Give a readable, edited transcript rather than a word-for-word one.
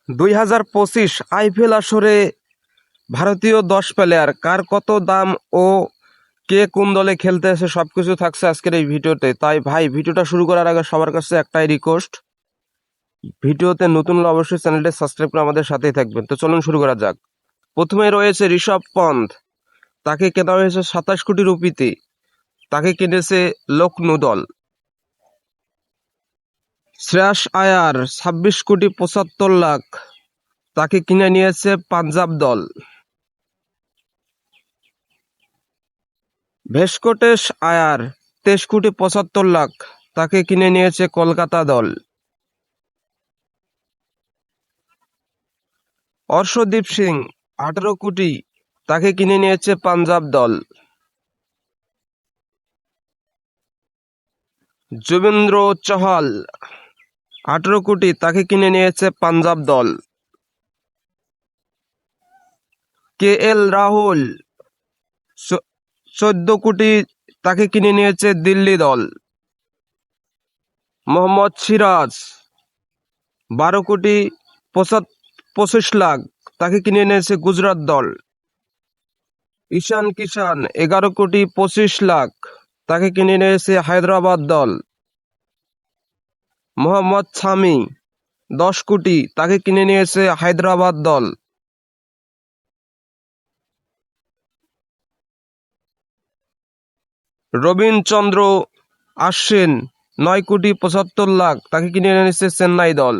2025 IPL আসরে ভারতীয় 10 player কার কত দাম ও কে কোন দলে খেলতে আসে সবকিছু থাকছে আজকের এই ভিডিওতে। তাই ভাই, ভিডিওটা শুরু করার আগে সবার কাছে একটাই রিকোয়েস্ট, ভিডিওতে নতুন হলে অবশ্যই চ্যানেলটি সাবস্ক্রাইব করে আমাদের সাথেই থাকবেন। তো চলুন শুরু করা যাক। প্রথমে রয়েছে ঋষভ পন্থ, তাকে কেনা হয়েছে 27 কোটি রুপিতে, তাকে কিনেছে লখনৌ দল। শ্রেয়াস আয়ার 26 কোটি 75 লাখ, তাকে কিনে নিয়েছে পাঞ্জাব দল। ভেঙ্কটেশ আয়ার 23 কোটি 75 লাখ, তাকে কিনে নিয়েছে কলকাতা দল। অর্শদীপ সিং 18 কোটি, তাকে কিনে নিয়েছে পাঞ্জাব দল। যুবেন্দ্র চহল 18 কোটি, তাকে কিনে নিয়েছে পাঞ্জাব দল। KL রাহুল 14 কোটি, তাকে কিনে নিয়েছে দিল্লি দল। মোহাম্মদ সিরাজ 12 কোটি 25 লাখ, তাকে কিনে নিয়েছে গুজরাট দল। ঈশান কিষান 11 কোটি 25 লাখ, তাকে কিনে নিয়েছে হায়দ্রাবাদ দল। মোহাম্মদ শামি 10 কোটি, তাকে কিনে নিয়েছে হায়দ্রাবাদ দল। রবিনচন্দ্র আশ্বিন 9 কোটি 75 লাখ, তাকে কিনে নিয়েছে চেন্নাই দল।